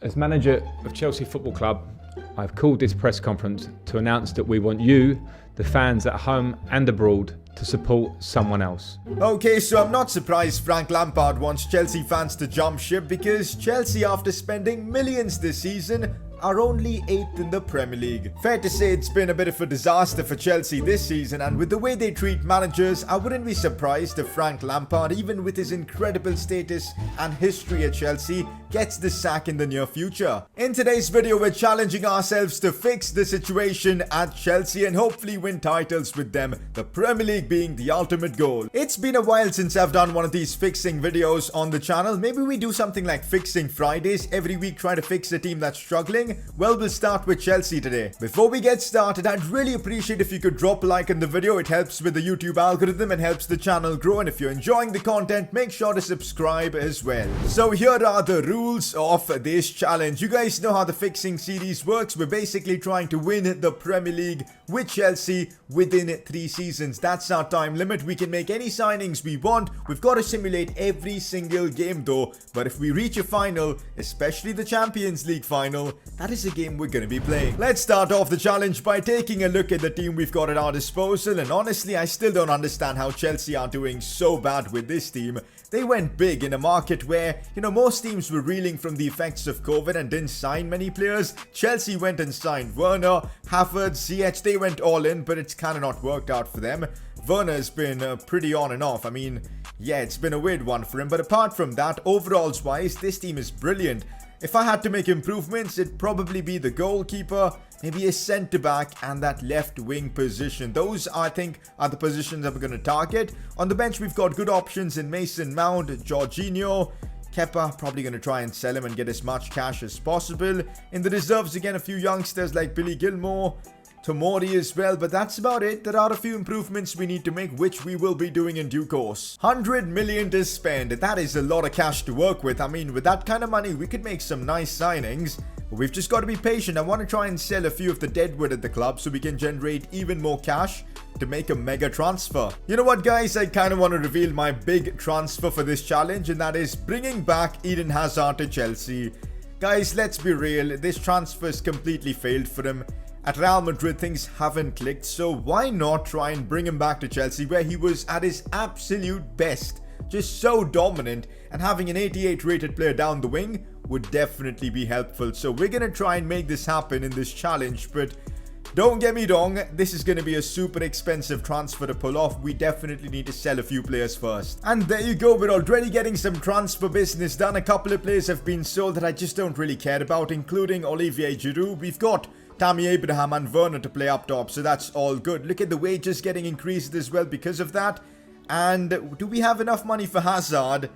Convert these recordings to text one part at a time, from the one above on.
As manager of Chelsea Football Club, I've called this press conference to announce that we want you, the fans at home and abroad, to support someone else. Okay, so I'm not surprised Frank Lampard wants Chelsea fans to jump ship because Chelsea, after spending millions this season, are only 8th in the Premier League. Fair to say it's been a bit of a disaster for Chelsea this season, and with the way they treat managers, I wouldn't be surprised if Frank Lampard, even with his incredible status and history at Chelsea, gets the sack in the near future. In today's video, we're challenging ourselves to fix the situation at Chelsea and hopefully win titles with them, the Premier League being the ultimate goal. It's been a while since I've done one of these fixing videos on the channel. Maybe we do something like Fixing Fridays, every week try to fix a team that's struggling. Well, we'll start with Chelsea today. Before we get started, I'd really appreciate if you could drop a like on the video. It helps with the YouTube algorithm and helps the channel grow. And if you're enjoying the content, make sure to subscribe as well. So here are the rules of this challenge. You guys know how the fixing series works. We're basically trying to win the Premier League with Chelsea within 3 seasons. That's our time limit. We can make any signings we want. We've got to simulate every single game though. But if we reach a final, especially the Champions League final, that is a game we're going to be playing. Let's start off the challenge by taking a look at the team we've got at our disposal. And honestly, I still don't understand how Chelsea are doing so bad with this team. They went big in a market where, most teams were reeling from the effects of COVID and didn't sign many players. Chelsea went and signed Werner, Havertz, Ziyech. They went all in, but it's kind of not worked out for them. Werner's been pretty on and off. I mean, yeah, it's been a weird one for him. But apart from that, overalls wise, this team is brilliant. If I had to make improvements, it'd probably be the goalkeeper, maybe a centre-back, and that left-wing position. Those, I think, are the positions that we're going to target. On the bench, we've got good options in Mason Mount, Jorginho, Kepa, probably going to try and sell him and get as much cash as possible. In the reserves, again, a few youngsters like Billy Gilmore, Tomori as well, but that's about it. There are a few improvements we need to make, which we will be doing in due course. 100 million to spend. That is a lot of cash to work with. I mean, with that kind of money, we could make some nice signings. But we've just got to be patient. I want to try and sell a few of the deadwood at the club so we can generate even more cash to make a mega transfer. You know what, guys? I kind of want to reveal my big transfer for this challenge, and that is bringing back Eden Hazard to Chelsea. Guys, let's be real. This transfer's completely failed for him. At Real Madrid, things haven't clicked, so why not try and bring him back to Chelsea where he was at his absolute best, just so dominant, and having an 88 rated player down the wing would definitely be helpful. So we're going to try and make this happen in this challenge, but don't get me wrong, this is going to be a super expensive transfer to pull off. We definitely need to sell a few players first. And there you go, we're already getting some transfer business done. A couple of players have been sold that I just don't really care about, including Olivier Giroud. We've got Tammy Abraham and Werner to play up top, so that's all good. Look at the wages getting increased as well because of that. And do we have enough money for Hazard?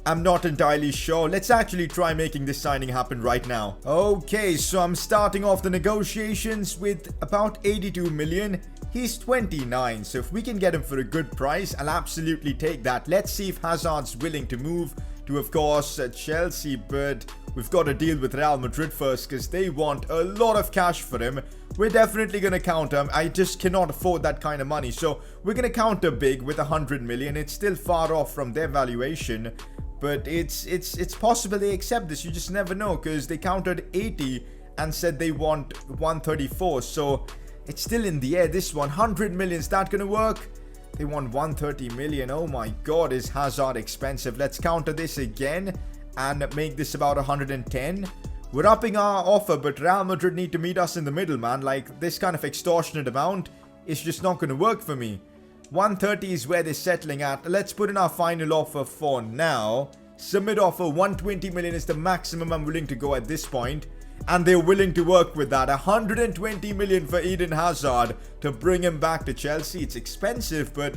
I'm not entirely sure. Let's actually try making this signing happen right now. Okay, so I'm starting off the negotiations with about 82 million. He's 29, so if we can get him for a good price, I'll absolutely take that. Let's see if Hazard's willing to move to, of course, Chelsea, but we've got to deal with Real Madrid first because they want a lot of cash for him. We're definitely going to counter him. I just cannot afford that kind of money, so we're going to counter big with 100 million. It's still far off from their valuation, but it's possible they accept this. You just never know because they countered 80 and said they want 134, so it's still in the air. This 100 million, is that going to work? They want 130 million. Oh my god, is Hazard expensive? Let's counter this again and make this about 110. We're upping our offer, but Real Madrid need to meet us in the middle, man. Like, this kind of extortionate amount is just not going to work for me. 130 is where they're settling at. Let's put in our final offer for now. Submit offer. 120 million is the maximum I'm willing to go at this point. And they're willing to work with that. 120 million for Eden Hazard to bring him back to Chelsea. It's expensive, but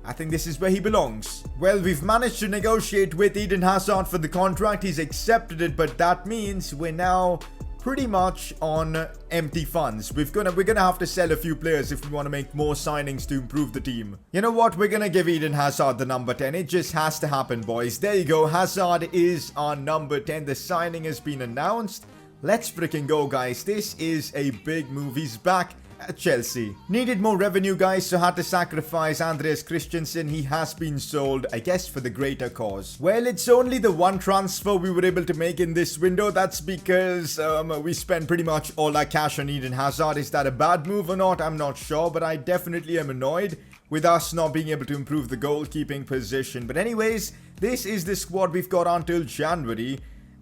I think this is where he belongs. Well, we've managed to negotiate with Eden Hazard for the contract. He's accepted it, but that means we're now pretty much on empty funds. We're gonna have to sell a few players if we want to make more signings to improve the team. You know what? We're gonna give Eden Hazard the number 10. It just has to happen, boys. There you go. Hazard is our number 10. The signing has been announced. Let's freaking go, guys. This is a big move. He's back Chelsea. Needed more revenue, guys, so had to sacrifice Andreas Christensen. He has been sold, I guess, for the greater cause. Well, it's only the one transfer we were able to make in this window. That's because we spent pretty much all our cash on Eden Hazard. Is that a bad move or not? I'm not sure, but I definitely am annoyed with us not being able to improve the goalkeeping position. But anyways, this is the squad we've got until January.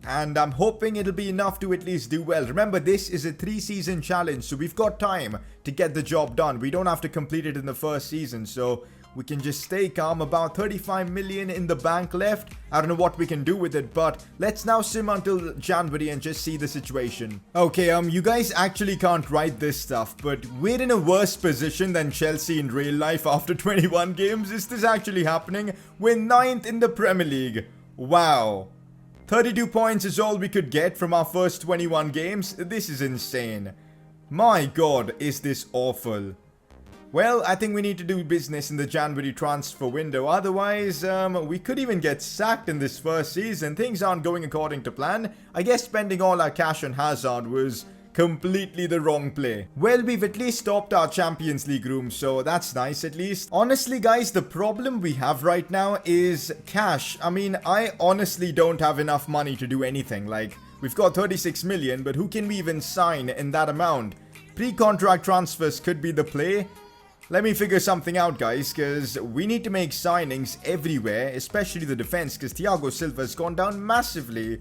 And I'm hoping it'll be enough to at least do well. Remember, this is a 3-season challenge, so we've got time to get the job done. We don't have to complete it in the first season, so we can just stay calm. About 35 million in the bank left. I don't know what we can do with it, but let's now sim until January and just see the situation. Okay, you guys actually can't write this stuff, but we're in a worse position than Chelsea in real life after 21 games. Is this actually happening? We're 9th in the Premier League. Wow. 32 points is all we could get from our first 21 games. This is insane. My god, is this awful. Well, I think we need to do business in the January transfer window. Otherwise, we could even get sacked in this first season. Things aren't going according to plan. I guess spending all our cash on Hazard was completely the wrong play. Well, we've at least stopped our Champions League room, so that's nice at least. Honestly, guys, the problem we have right now is cash. I mean, I honestly don't have enough money to do anything. Like, we've got 36 million, but who can we even sign in that amount? Pre-contract transfers could be the play. Let me figure something out, guys, because we need to make signings everywhere, especially the defense, because Thiago Silva's gone down massively.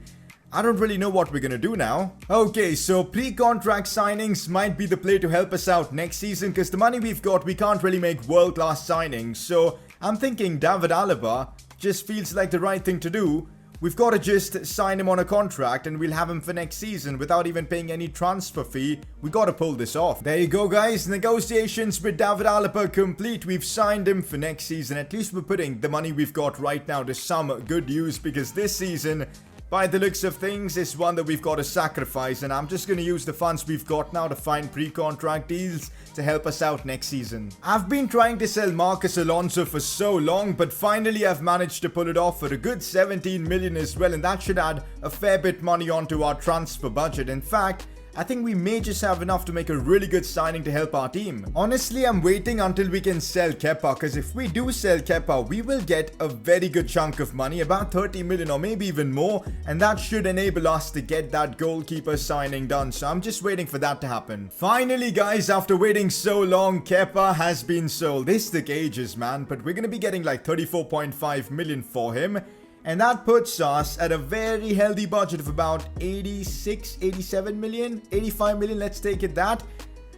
I don't really know what we're gonna do now. Okay, so pre-contract signings might be the play to help us out next season, because the money we've got, we can't really make world-class signings. So I'm thinking David Alaba just feels like the right thing to do. We've got to just sign him on a contract and we'll have him for next season without even paying any transfer fee. We got to pull this off. There you go, guys. Negotiations with David Alaba complete. We've signed him for next season. At least we're putting the money we've got right now to some good use, because this season, by the looks of things, is one that we've got to sacrifice, and I'm just going to use the funds we've got now to find pre-contract deals to help us out next season. I've been trying to sell Marcus Alonso for so long, but finally I've managed to pull it off for a good 17 million as well, and that should add a fair bit money onto our transfer budget. In fact, I think we may just have enough to make a really good signing to help our team. Honestly, I'm waiting until we can sell Kepa, because if we do sell Kepa, we will get a very good chunk of money, about 30 million or maybe even more, and that should enable us to get that goalkeeper signing done. So I'm just waiting for that to happen. Finally, guys, after waiting so long, Kepa has been sold. This took ages, man, but we're going to be getting like 34.5 million for him. And that puts us at a very healthy budget of about 86, 87 million, 85 million. Let's take it that.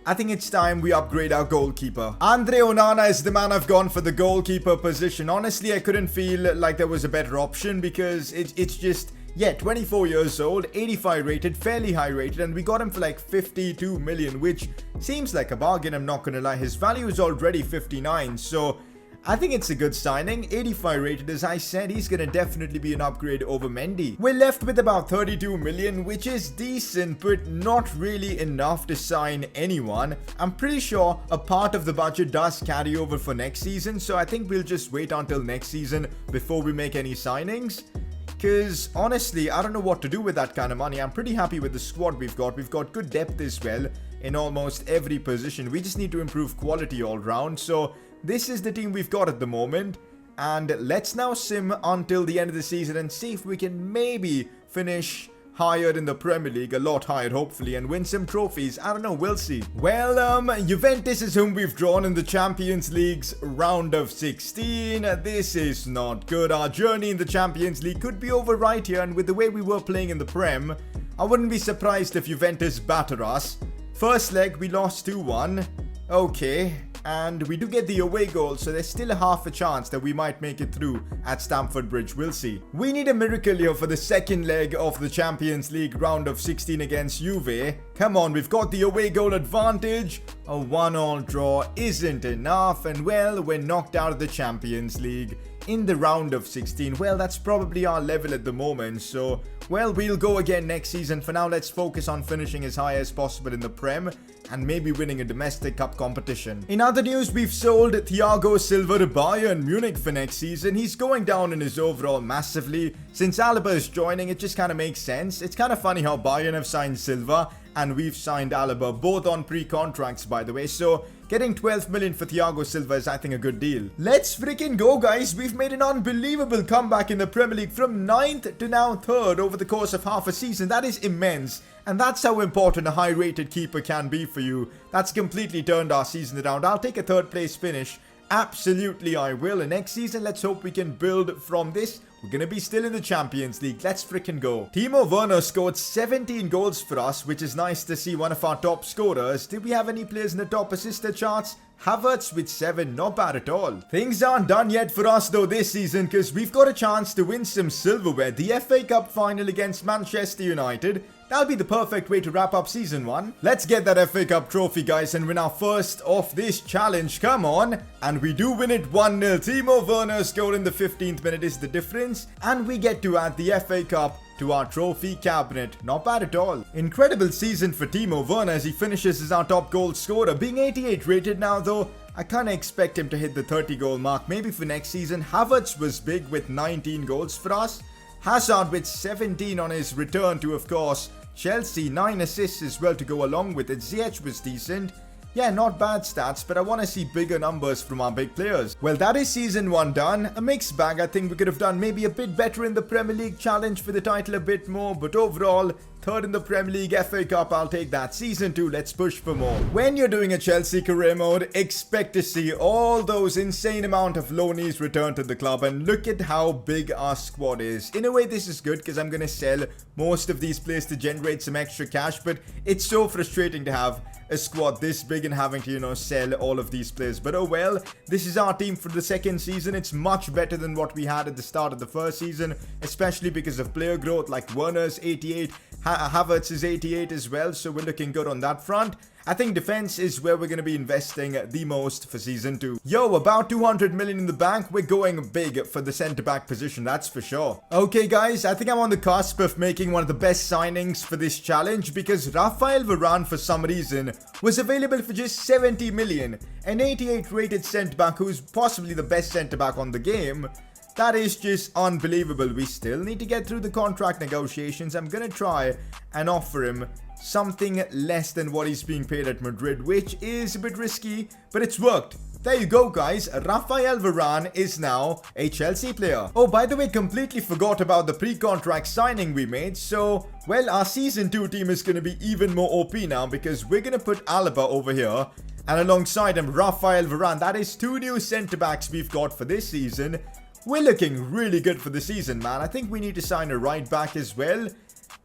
I think it's time we upgrade our goalkeeper. Andre Onana is the man I've gone for the goalkeeper position. Honestly, I couldn't feel like there was a better option, because it's just, yeah, 24 years old, 85 rated, fairly high rated, and we got him for like 52 million, which seems like a bargain, I'm not gonna lie. His value is already 59, so I think it's a good signing. 85 rated, as I said. He's gonna definitely be an upgrade over Mendy. We're left with about 32 million, which is decent, but not really enough to sign anyone. I'm pretty sure a part of the budget does carry over for next season, so I think we'll just wait until next season before we make any signings. Because honestly, I don't know what to do with that kind of money. I'm pretty happy with the squad we've got. We've got good depth as well in almost every position. We just need to improve quality all round. So this is the team we've got at the moment, and let's now sim until the end of the season and see if we can maybe finish higher in the Premier League, a lot higher hopefully, and win some trophies. I don't know, we'll see. Well, Juventus is whom we've drawn in the Champions League's round of 16. This is not good. Our journey in the Champions League could be over right here, and with the way we were playing in the Prem, I wouldn't be surprised if Juventus batter us. First leg, we lost 2-1. Okay. And we do get the away goal, so there's still a half a chance that we might make it through at Stamford Bridge. We'll see. We need a miracle here for the second leg of the Champions League round of 16 against Juve. Come on, we've got the away goal advantage. A 1-1 draw isn't enough, and well, we're knocked out of the Champions League in the round of 16. Well, that's probably our level at the moment, so well, we'll go again next season. For now, let's focus on finishing as high as possible in the Prem and maybe winning a domestic cup competition. In other news, we've sold Thiago Silva to Bayern Munich for next season. He's going down in his overall massively. Since Alaba is joining, it just kind of makes sense. It's kind of funny how Bayern have signed Silva and we've signed Alaba, both on pre-contracts by the way, so getting 12 million for Thiago Silva is I think a good deal. Let's freaking go guys, we've made an unbelievable comeback in the Premier League from 9th to now 3rd over the course of half a season. That is immense, and that's how important a high rated keeper can be for you. That's completely turned our season around. I'll take a 3rd place finish. Absolutely I will, and next season let's hope we can build from this. We're gonna be still in the Champions League. Let's freaking go. Timo Werner scored 17 goals for us, which is nice to see, one of our top scorers. Did we have any players in the top assister charts? Havertz with 7, not bad at all. Things aren't done yet for us though this season, because we've got a chance to win some silverware. The FA Cup final against Manchester United. That'll be the perfect way to wrap up season 1. Let's get that FA Cup trophy guys and win our first of this challenge. Come on. And we do win it 1-0. Timo Werner scored in the 15th minute is the difference. And we get to add the FA Cup to our trophy cabinet. Not bad at all. Incredible season for Timo Werner as he finishes as our top goal scorer. Being 88 rated now though, I kind of expect him to hit the 30 goal mark maybe for next season. Havertz was big with 19 goals for us. Hazard with 17 on his return to, of course, Chelsea, 9 assists as well to go along with it. Ziyech was decent. Yeah, not bad stats, but I want to see bigger numbers from our big players. Well, that is season 1 done. A mixed bag. I think we could have done maybe a bit better in the Premier League, challenge for the title a bit more, but overall, 3rd in the Premier League, FA Cup, I'll take that. Season 2, let's push for more. When you're doing a Chelsea career mode, expect to see all those insane amount of loanees return to the club, and look at how big our squad is. In a way, this is good because I'm going to sell most of these players to generate some extra cash, but it's so frustrating to have a squad this big and having to, sell all of these players. But oh well, this is our team for the 2nd season. It's much better than what we had at the start of the 1st season, especially because of player growth, like Werner's 88, Havertz is 88 as well, so we're looking good on that front. I think defense is where we're going to be investing the most for season 2. Yo, about 200 million in the bank. We're going big for the centre-back position, that's for sure. Okay guys, I think I'm on the cusp of making one of the best signings for this challenge, because Rafael Varane for some reason was available for just 70 million. An 88 rated centre-back who's possibly the best centre-back on the game. That is just unbelievable. We still need to get through the contract negotiations. I'm going to try and offer him something less than what he's being paid at Madrid, which is a bit risky, but it's worked. There you go guys, Rafael Varane is now a Chelsea player. Oh, by the way, completely forgot about the pre-contract signing we made. So, well, our season 2 team is going to be even more OP now, because we're going to put Alaba over here, and alongside him, Rafael Varane. That is 2 new centre-backs we've got for this season. We're looking really good for the season, man. I think we need to sign a right back as well.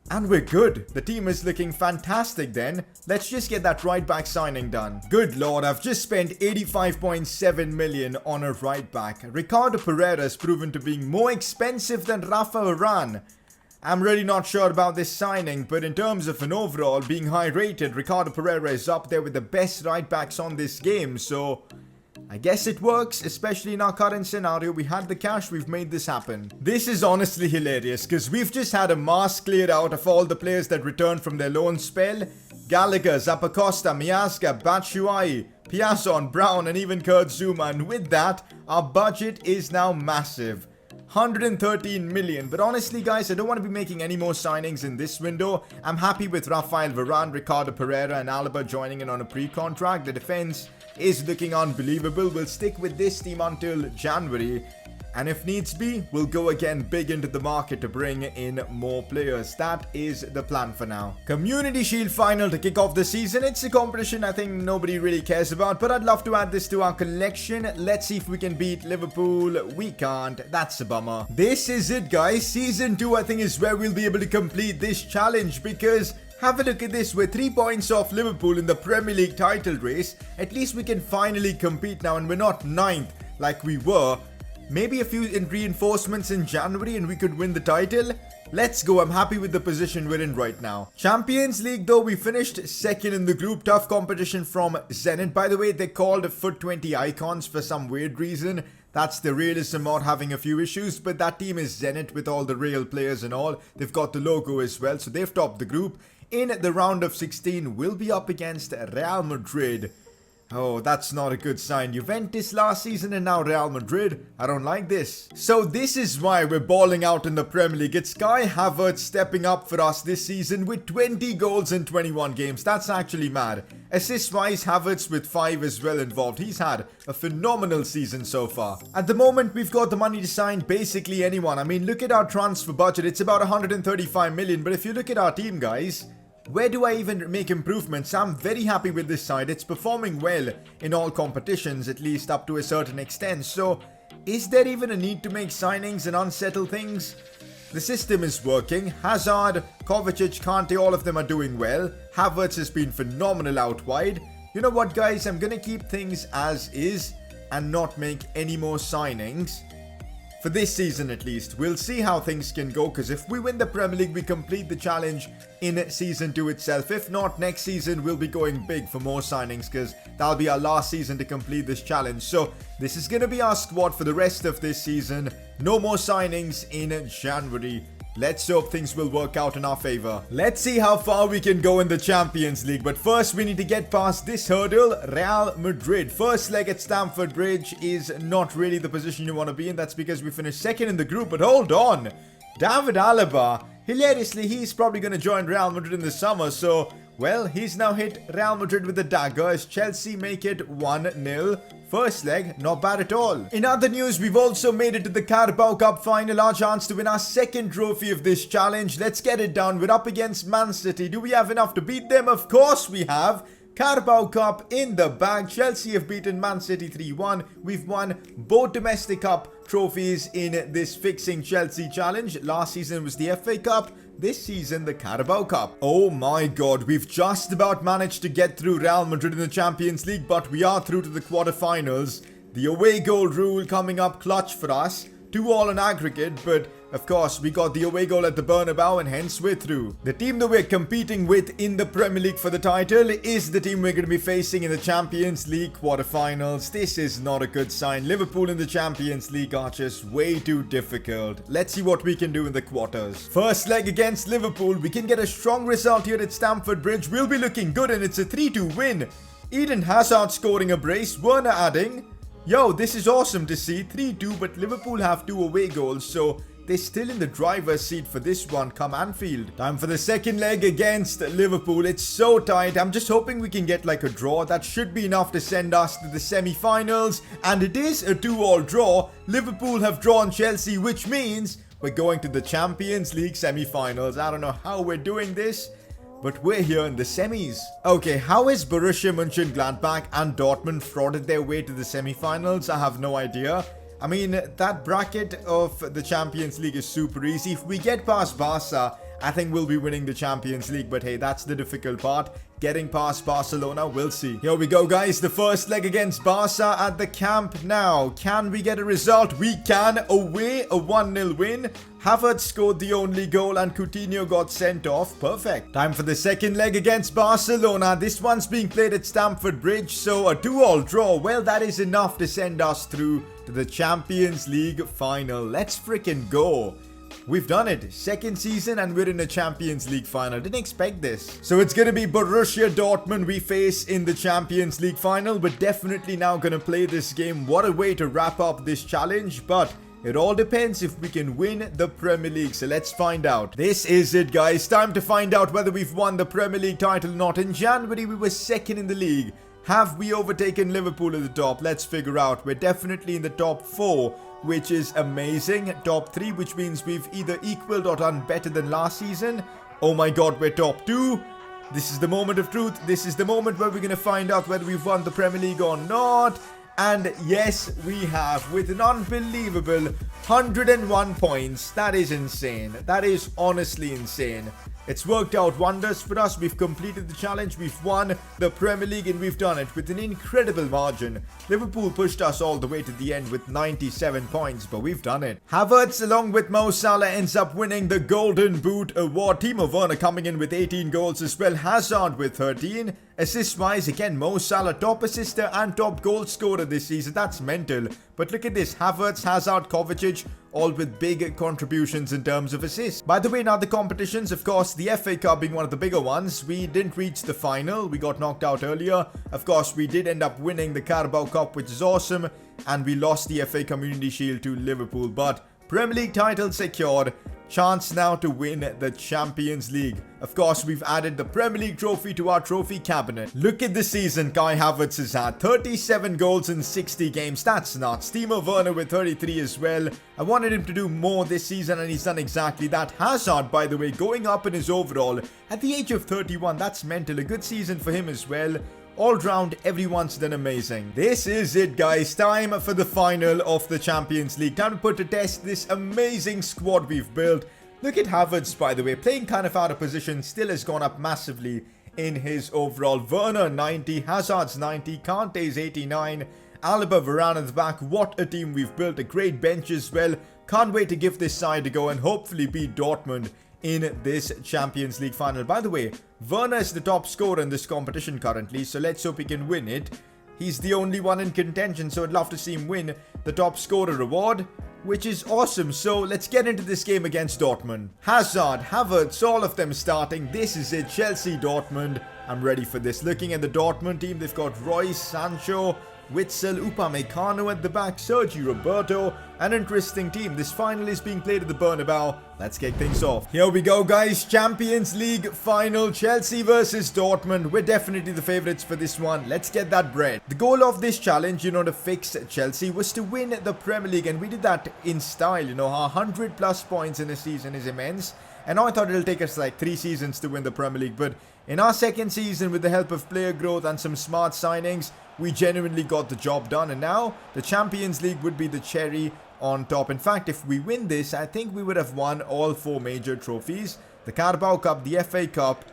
And we're good. The team is looking fantastic then. Let's just get that right back signing done. Good lord, I've just spent 85.7 million on a right back. Ricardo Pereira has proven to be more expensive than Rafa Varane. I'm really not sure about this signing, but in terms of an overall being high rated, Ricardo Pereira is up there with the best right backs on this game, so I guess it works, especially in our current scenario. We had the cash, we've made this happen. This is honestly hilarious, because we've just had a mass cleared out of all the players that returned from their loan spell. Gallagher, Zappacosta, Miazga, Batshuayi, Piazon, Brown, and even Kurt Zuma. And with that, our budget is now massive. 113 million. But honestly guys, I don't want to be making any more signings in this window. I'm happy with Rafael Varane, Ricardo Pereira, and Alaba joining in on a pre-contract. The defense is looking unbelievable. We'll stick with this team until January, and if needs be, we'll go again big into the market to bring in more players. That is the plan for now. Community Shield final to kick off the season. It's a competition I think nobody really cares about, but I'd love to add this to our collection. Let's see if we can beat Liverpool. We can't. That's a bummer. This is it guys. Season 2 I think is where we'll be able to complete this challenge, because have a look at this, we're 3 points off Liverpool in the Premier League title race. At least we can finally compete now, and we're not 9th like we were. Maybe a few reinforcements in January and we could win the title. Let's go, I'm happy with the position we're in right now. Champions League though, we finished 2nd in the group. Tough competition from Zenit. By the way, they're called Foot 20 Icons for some weird reason. That's the realism mod having a few issues, but that team is Zenit with all the real players and all. They've got the logo as well, so they've topped the group. In the round of 16, we'll be up against Real Madrid. Oh, that's not a good sign. Juventus last season and now Real Madrid. I don't like this. So this is why we're balling out in the Premier League. It's Kai Havertz stepping up for us this season with 20 goals in 21 games. That's actually mad. Assist-wise, Havertz with 5 as well involved. He's had a phenomenal season so far. At the moment, we've got the money to sign basically anyone. I mean, look at our transfer budget. It's about 135 million. But if you look at our team, guys, where do I even make improvements? I'm very happy with this side. It's performing well in all competitions, at least up to a certain extent. So, is there even a need to make signings and unsettle things? The system is working. Hazard, Kovacic, Kante, all of them are doing well. Havertz has been phenomenal out wide. You know what, guys? I'm going to keep things as is and not make any more signings. For this season at least. We'll see how things can go, because if we win the Premier League, we complete the challenge in season 2 itself. If not, next season we'll be going big for more signings, because that'll be our last season to complete this challenge. So this is going to be our squad for the rest of this season. No more signings in January. Let's hope things will work out in our favor. Let's see how far we can go in the Champions League. But first, we need to get past this hurdle. Real Madrid. First leg at Stamford Bridge is not really the position you want to be in. That's because we finished second in the group. But hold on. David Alaba. Hilariously, he's probably going to join Real Madrid in the summer. So, well, he's now hit Real Madrid with a dagger as Chelsea make it 1-0. First leg, not bad at all. In other news, we've also made it to the Carabao Cup final. Our chance to win our second trophy of this challenge. Let's get it done. We're up against Man City. Do we have enough to beat them? Of course we have. Carabao Cup in the bag. Chelsea have beaten Man City 3-1. We've won both domestic cup trophies in this Fixing Chelsea challenge. Last season was the FA Cup. This season, the Carabao Cup. Oh my god, we've just about managed to get through Real Madrid in the Champions League, but we are through to the quarterfinals. The away goal rule coming up clutch for us. 2-2 on aggregate, but of course, we got the away goal at the Bernabeu and hence we're through. The team that we're competing with in the Premier League for the title is the team we're going to be facing in the Champions League quarterfinals. This is not a good sign. Liverpool in the Champions League are just way too difficult. Let's see what we can do in the quarters. First leg against Liverpool. We can get a strong result here at Stamford Bridge. We'll be looking good and it's a 3-2 win. Eden Hazard scoring a brace. Werner adding. Yo, this is awesome to see. 3-2, but Liverpool have 2 away goals, so they're still in the driver's seat for this one come Anfield. Time for the second leg against Liverpool. It's so tight. I'm just hoping we can get like a draw. That should be enough to send us to the semi-finals. And it is a 2-2 draw. Liverpool have drawn Chelsea, which means we're going to the Champions League semi-finals. I don't know how we're doing this, but we're here in the semis. Okay, how is Borussia Mönchengladbach and Dortmund frauded their way to the semi-finals? I have no idea. I mean, that bracket of the Champions League is super easy. If we get past Barca, I think we'll be winning the Champions League. But hey, that's the difficult part. Getting past Barcelona, we'll see. Here we go, guys. The first leg against Barca at the Camp Nou. Can we get a result? We can. Away, a 1-0 win. Havertz scored the only goal and Coutinho got sent off. Perfect. Time for the second leg against Barcelona. This one's being played at Stamford Bridge, so a 2-2 draw. Well, that is enough to send us through to the Champions League final. Let's freaking go. We've done it. Second season and we're in a Champions League final. Didn't expect this. So it's going to be Borussia Dortmund we face in the Champions League final. We're definitely now going to play this game. What a way to wrap up this challenge. But it all depends if we can win the Premier League. So let's find out. This is it, guys. Time to find out whether we've won the Premier League title or not. In January, we were second in the league. Have we overtaken Liverpool at the top? Let's figure out. We're definitely in the top 4, which is amazing. Top 3, which means we've either equaled or done better than last season. Oh my god, we're top 2. This is the moment of truth. This is the moment where we're going to find out whether we've won the Premier League or not. And yes, we have, with an unbelievable 101 points. That is insane. That is honestly insane. It's worked out wonders for us. We've completed the challenge. We've won the Premier League and we've done it with an incredible margin. Liverpool pushed us all the way to the end with 97 points, but we've done it. Havertz along with Mo Salah ends up winning the Golden Boot award. Timo Werner coming in with 18 goals as well. Hazard with 13. Assist-wise, again, Mo Salah, top assister and top goal scorer this season. That's mental. But look at this. Havertz, Hazard, Kovacic, all with big contributions in terms of assists. By the way, now the competitions, of course, the FA Cup being one of the bigger ones. We didn't reach the final. We got knocked out earlier. Of course, we did end up winning the Carabao Cup, which is awesome. And we lost the FA Community Shield to Liverpool. But Premier League title secured. Chance now to win the Champions League. Of course, we've added the Premier League trophy to our trophy cabinet. Look at the season Kai Havertz has had. 37 goals in 60 games. That's nuts. Timo Werner with 33 as well. I wanted him to do more this season and he's done exactly that. Hazard, by the way, going up in his overall at the age of 31. That's mental. A good season for him as well. All round, everyone's done amazing. This is it, guys. Time for the final of the Champions League. Time to put to test this amazing squad we've built. Look at Havertz, by the way, playing kind of out of position, still has gone up massively in his overall. Werner 90, Hazard's 90, Kante's 89, Alaba, Varane at the back. What a team we've built. A great bench as well. Can't wait to give this side a go and hopefully beat Dortmund in this Champions League final. By the way, Werner is the top scorer in this competition currently, so let's hope he can win it. He's the only one in contention, so I'd love to see him win the top scorer award, which is awesome. So let's get into this game against Dortmund. Hazard, Havertz, all of them starting. This is it, Chelsea, Dortmund. I'm ready for this. Looking at the Dortmund team, they've got Royce, Sancho, Witsel, Upamecano at the back, Sergi Roberto. An interesting team. This final is being played at the Bernabeu. Let's kick things off. Here we go, guys. Champions League final. Chelsea versus Dortmund. We're definitely the favourites for this one. Let's get that bread. The goal of this challenge, to fix Chelsea was to win the Premier League. And we did that in style. 100 plus points in a season is immense. And I thought it'll take us like 3 seasons to win the Premier League. But in our second season, with the help of player growth and some smart signings, we genuinely got the job done. And now the Champions League would be the cherry on top. In fact, if we win this, I think we would have won all 4 major trophies. The Carabao Cup, the FA Cup,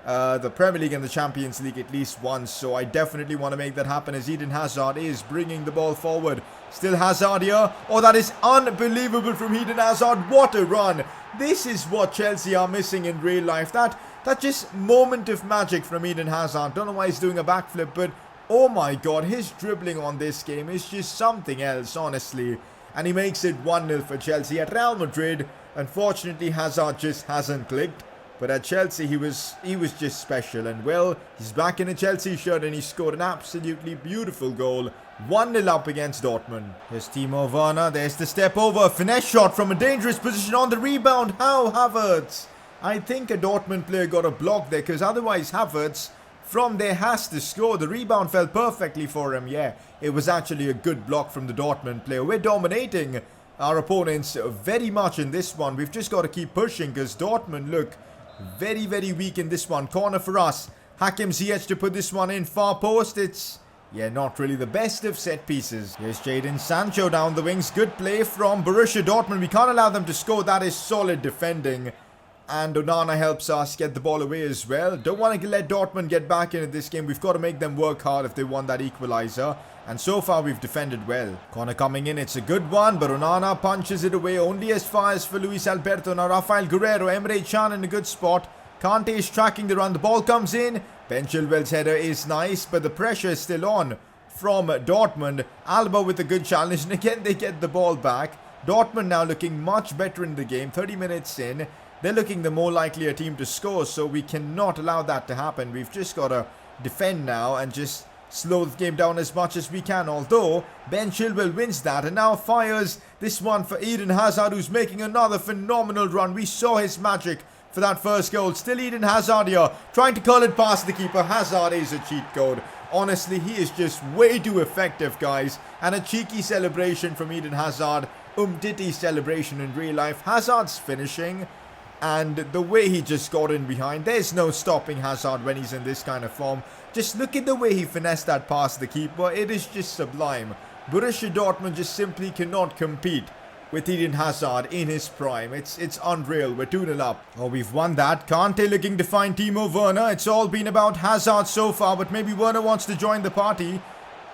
the Premier League and the Champions League at least once. So I definitely want to make that happen as Eden Hazard is bringing the ball forward. Still Hazard here. Oh, that is unbelievable from Eden Hazard. What a run. This is what Chelsea are missing in real life. That just moment of magic from Eden Hazard. Don't know why he's doing a backflip, but oh my god, his dribbling on this game is just something else, honestly. And he makes it 1-0 for Chelsea. At Real Madrid, unfortunately, Hazard just hasn't clicked. But at Chelsea, he was just special. And well, he's back in a Chelsea shirt and he scored an absolutely beautiful goal. 1-0 up against Dortmund. Here's Timo Werner. There's the step over. Finesse shot from a dangerous position on the rebound. How Havertz? I think a Dortmund player got a block there because otherwise Havertz from there has to score. The rebound fell perfectly for him. Yeah, it was actually a good block from the Dortmund player. We're dominating our opponents very much in this one. We've just got to keep pushing because Dortmund look very, very weak in this one. Corner for us. Hakim Ziyech to put this one in. Far post. It's, yeah, not really the best of set pieces. Here's Jadon Sancho down the wings. Good play from Borussia Dortmund. We can't allow them to score. That is solid defending. And Onana helps us get the ball away as well. Don't want to let Dortmund get back into this game. We've got to make them work hard if they want that equalizer. And so far we've defended well. Corner coming in. It's a good one. But Onana punches it away only as far as for Luis Alberto. Now Rafael Guerrero, Emre Can in a good spot. Kante is tracking the run. The ball comes in. Ben Chilwell's header is nice. But the pressure is still on from Dortmund. Alba with a good challenge. And again they get the ball back. Dortmund now looking much better in the game. 30 minutes in. They're looking the more likelier team to score, so we cannot allow that to happen. We've just got to defend now and just slow the game down as much as we can. Although, Ben Chilwell wins that and now fires this one for Eden Hazard, who's making another phenomenal run. We saw his magic for that first goal. Still Eden Hazard here, trying to curl it past the keeper. Hazard is a cheat code. Honestly, he is just way too effective, guys. And a cheeky celebration from Eden Hazard. Umtiti celebration in real life. Hazard's finishing. And the way he just got in behind, there's no stopping Hazard when he's in this kind of form. Just look at the way he finessed that past the keeper. It is just sublime. Borussia Dortmund just simply cannot compete with Eden Hazard in his prime. It's unreal. We're 2-0 up. Oh, we've won that. Kante looking to find Timo Werner. It's all been about Hazard so far, but maybe Werner wants to join the party.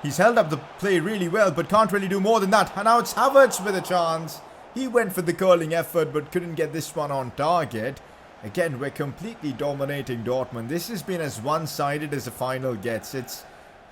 He's held up the play really well, but can't really do more than that. And now it's Havertz with a chance. He went for the curling effort but couldn't get this one on target. Again, we're completely dominating Dortmund. This has been as one-sided as the final gets.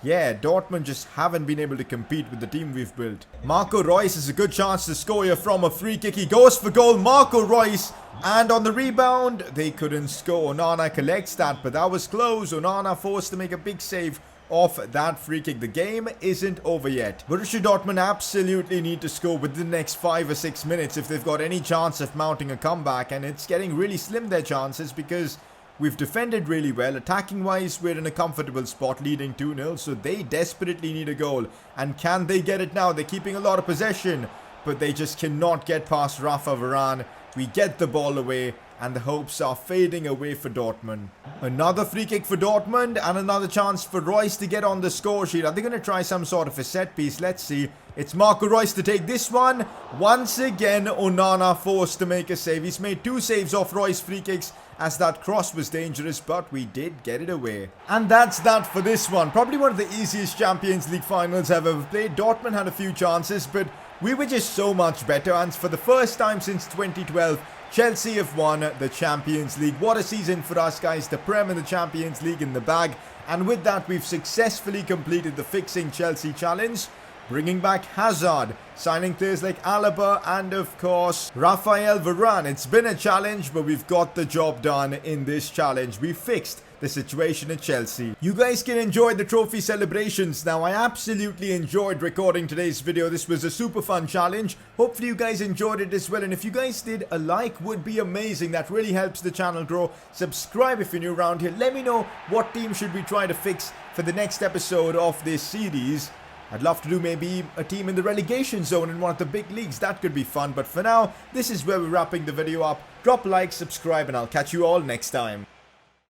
Yeah, Dortmund just haven't been able to compete with the team we've built. Marco Reus has a good chance to score here from a free kick. He goes for goal, Marco Reus. And on the rebound, they couldn't score. Onana collects that, but that was close. Onana forced to make a big save off that free kick. The game isn't over yet. Borussia Dortmund absolutely need to score within the next 5 or 6 minutes if they've got any chance of mounting a comeback, and it's getting really slim, their chances, because we've defended really well. Attacking wise, we're in a comfortable spot, leading 2-0, so they desperately need a goal. And can they get it now? They're keeping a lot of possession, but they just cannot get past Rafa Varane. We get the ball away, and the hopes are fading away for Dortmund. Another free kick for Dortmund, and another chance for Reus to get on the score sheet. Are they going to try some sort of a set piece? Let's see. It's Marco Reus to take this one. Once again, Onana forced to make a save. He's made 2 saves off Reus free kicks, as that cross was dangerous, but we did get it away. And that's that for this one. Probably one of the easiest Champions League finals I've ever played. Dortmund had a few chances, but we were just so much better. And for the first time since 2012, Chelsea have won the Champions League. What a season for us, guys. The Prem and the Champions League in the bag. And with that, we've successfully completed the Fixing Chelsea challenge, bringing back Hazard, signing players like Alaba, and of course Raphael Varane. It's been a challenge, but we've got the job done in this challenge. We fixed the situation at Chelsea. You guys can enjoy the trophy celebrations now. I absolutely enjoyed recording today's video. This was a super fun challenge. Hopefully you guys enjoyed it as well, and if you guys did, a like would be amazing. That really helps the channel grow. Subscribe if you're new around here. Let me know what team should we try to fix for the next episode of this series. I'd love to do maybe a team in the relegation zone in one of the big leagues. That could be fun. But for now, this is where we're wrapping the video up. Drop a like, subscribe, and I'll catch you all next time.